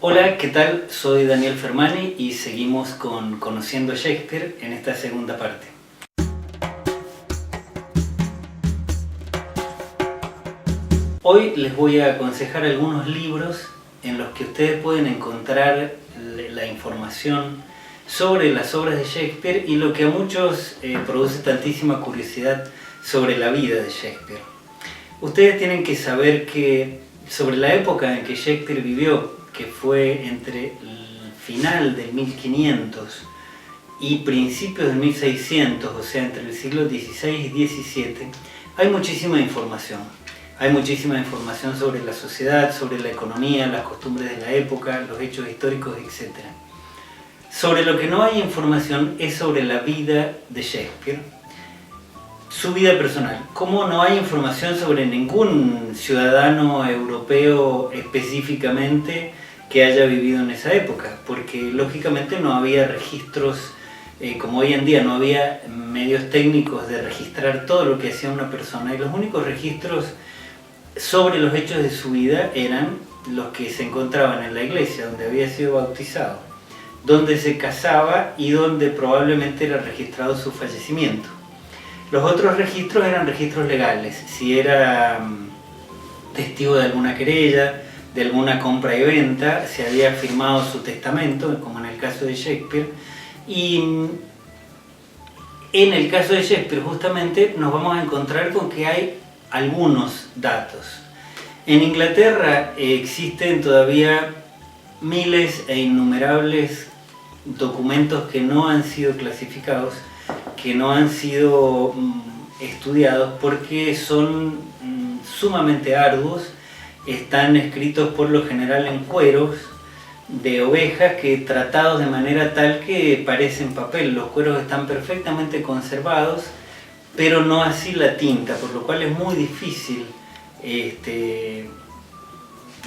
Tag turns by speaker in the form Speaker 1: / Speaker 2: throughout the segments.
Speaker 1: Hola, ¿qué tal? Soy Daniel Fermani y seguimos con Conociendo a Shakespeare en esta segunda parte. Hoy les voy a aconsejar algunos libros en los que ustedes pueden encontrar la información sobre las obras de Shakespeare y lo que a muchos produce tantísima curiosidad sobre la vida de Shakespeare. Ustedes tienen que saber que sobre la época en que Shakespeare vivió, que fue entre el final del 1500 y principios del 1600, o sea, entre el siglo XVI y XVII, hay muchísima información. Hay muchísima información sobre la sociedad, sobre la economía, las costumbres de la época, los hechos históricos, etc. Sobre lo que no hay información es sobre la vida de Shakespeare, su vida personal. Como no hay información sobre ningún ciudadano europeo específicamente que haya vivido en esa época, porque lógicamente no había registros, como hoy en día no había medios técnicos de registrar todo lo que hacía una persona, y los únicos registros sobre los hechos de su vida eran los que se encontraban en la iglesia donde había sido bautizado, donde se casaba y donde probablemente era registrado su fallecimiento. Los otros registros eran registros legales, si era testigo de alguna querella, de alguna compra y venta, se había firmado su testamento, como en el caso de Shakespeare, y en el caso de Shakespeare justamente nos vamos a encontrar con que hay algunos datos. En Inglaterra existen todavía miles e innumerables documentos que no han sido clasificados, que no han sido estudiados porque son sumamente arduos. Están escritos por lo general en cueros de ovejas que tratados de manera tal que parecen papel. Los cueros están perfectamente conservados, pero no así la tinta, por lo cual es muy difícil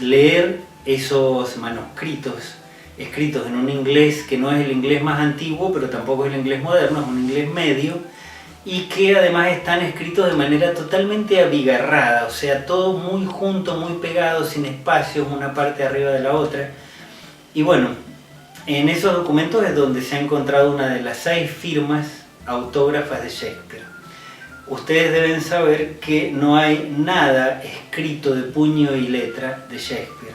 Speaker 1: leer esos manuscritos escritos en un inglés que no es el inglés más antiguo, pero tampoco es el inglés moderno, es un inglés medio, y que además están escritos de manera totalmente abigarrada, o sea, todo muy junto, muy pegado, sin espacios, una parte arriba de la otra. Y bueno, en esos documentos es donde se ha encontrado una de las 6 firmas autógrafas de Shakespeare. Ustedes deben saber que no hay nada escrito de puño y letra de Shakespeare.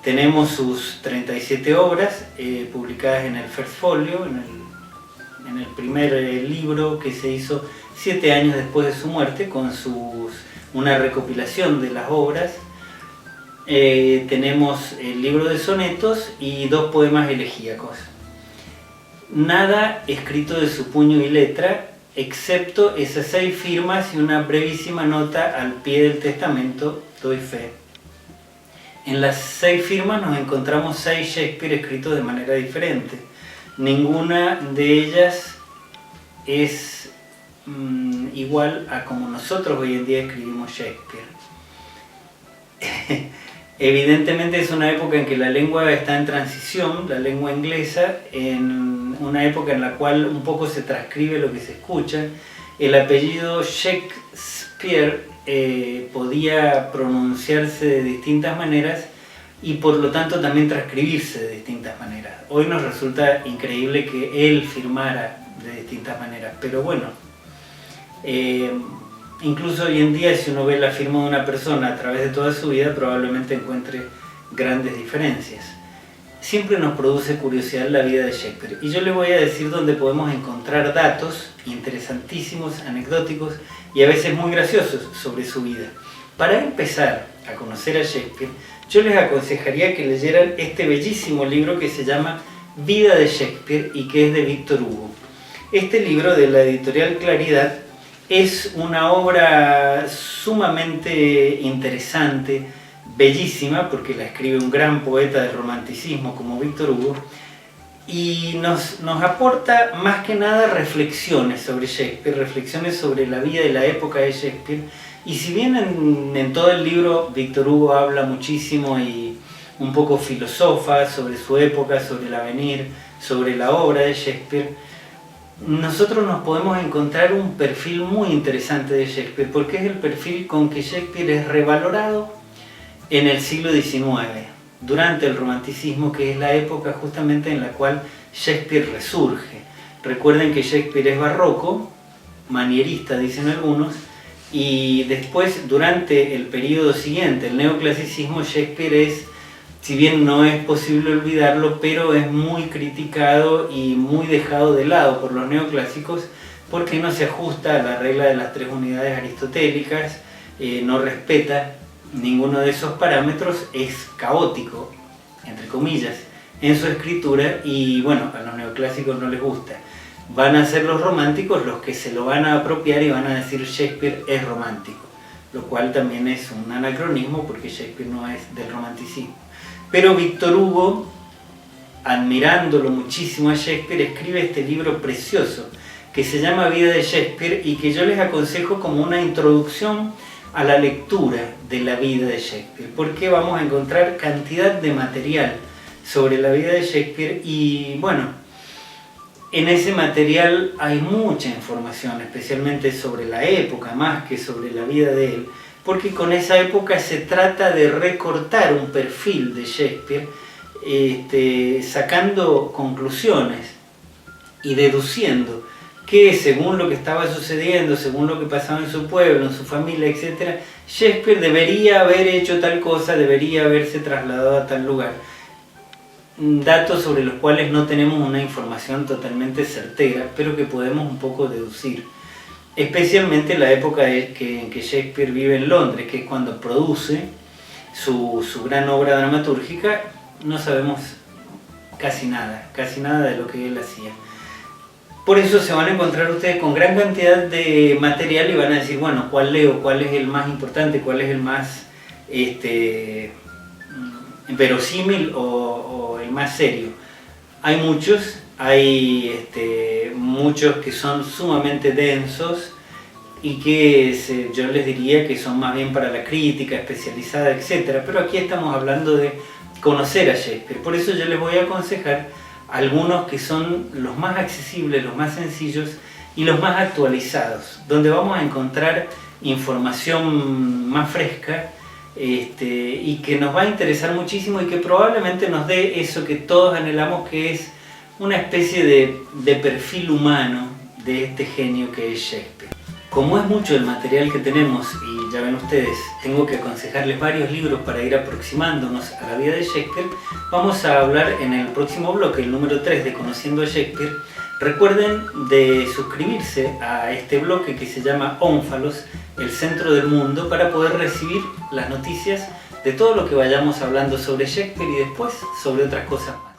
Speaker 1: Tenemos sus 37 obras publicadas en el First Folio, en el primer libro que se hizo 7 años después de su muerte, con una recopilación de las obras. Tenemos el libro de sonetos y 2 poemas elegíacos. Nada escrito de su puño y letra, excepto esas 6 firmas y una brevísima nota al pie del testamento, doy fe. En las 6 firmas nos encontramos 6 Shakespeare escritos de manera diferente. Ninguna de ellas es igual a como nosotros hoy en día escribimos Shakespeare. Evidentemente es una época en que la lengua está en transición, la lengua inglesa, en una época en la cual un poco se transcribe lo que se escucha. El apellido Shakespeare podía pronunciarse de distintas maneras y por lo tanto también transcribirse de distintas maneras. Hoy nos resulta increíble que él firmara de distintas maneras, pero bueno, incluso hoy en día si uno ve la firma de una persona a través de toda su vida probablemente encuentre grandes diferencias. Siempre nos produce curiosidad la vida de Shakespeare y yo les voy a decir dónde podemos encontrar datos interesantísimos, anecdóticos y a veces muy graciosos sobre su vida. Para empezar a conocer a Shakespeare, yo les aconsejaría que leyeran este bellísimo libro que se llama Vida de Shakespeare y que es de Víctor Hugo. Este libro de la editorial Claridad es una obra sumamente interesante, bellísima, porque la escribe un gran poeta del romanticismo como Víctor Hugo, y nos aporta más que nada reflexiones sobre Shakespeare, reflexiones sobre la vida y la época de Shakespeare. Y si bien en todo el libro Víctor Hugo habla muchísimo y un poco filosofa sobre su época, sobre el avenir, sobre la obra de Shakespeare, nosotros nos podemos encontrar un perfil muy interesante de Shakespeare, porque es el perfil con que Shakespeare es revalorado en el siglo XIX. durante el romanticismo, que es la época justamente en la cual Shakespeare resurge. Recuerden que Shakespeare es barroco, manierista dicen algunos, y después durante el periodo siguiente, el neoclasicismo, Shakespeare es, si bien no es posible olvidarlo, pero es muy criticado y muy dejado de lado por los neoclásicos porque no se ajusta a la regla de las 3 unidades aristotélicas, no respeta ninguno de esos parámetros, es caótico, entre comillas, en su escritura y bueno, a los neoclásicos no les gusta. Van a ser los románticos los que se lo van a apropiar y van a decir Shakespeare es romántico, lo cual también es un anacronismo porque Shakespeare no es del romanticismo. Pero Víctor Hugo, admirándolo muchísimo a Shakespeare, escribe este libro precioso que se llama Vida de Shakespeare y que yo les aconsejo como una introducción a la lectura de la vida de Shakespeare, porque vamos a encontrar cantidad de material sobre la vida de Shakespeare y bueno, en ese material hay mucha información, especialmente sobre la época, más que sobre la vida de él, porque con esa época se trata de recortar un perfil de Shakespeare, sacando conclusiones y deduciendo que según lo que estaba sucediendo, según lo que pasaba en su pueblo, en su familia, etc., Shakespeare debería haber hecho tal cosa, debería haberse trasladado a tal lugar. Datos sobre los cuales no tenemos una información totalmente certera, pero que podemos un poco deducir. Especialmente la época en que Shakespeare vive en Londres, que es cuando produce su gran obra dramatúrgica, no sabemos casi nada de lo que él hacía. Por eso se van a encontrar ustedes con gran cantidad de material y van a decir, bueno, ¿cuál leo? ¿Cuál es el más importante? ¿Cuál es el más verosímil o el más serio? Hay muchos, muchos que son sumamente densos y que yo les diría que son más bien para la crítica especializada, etc. Pero aquí estamos hablando de conocer a Shakespeare, por eso yo les voy a aconsejar algunos que son los más accesibles, los más sencillos y los más actualizados, donde vamos a encontrar información más fresca y que nos va a interesar muchísimo y que probablemente nos dé eso que todos anhelamos, que es una especie de perfil humano de este genio que es Shakespeare. Como es mucho el material que tenemos, y ya ven ustedes, tengo que aconsejarles varios libros para ir aproximándonos a la vida de Shakespeare, vamos a hablar en el próximo bloque, el número 3 de Conociendo a Shakespeare. Recuerden de suscribirse a este bloque que se llama Ónfalos, el centro del mundo, para poder recibir las noticias de todo lo que vayamos hablando sobre Shakespeare y después sobre otras cosas más.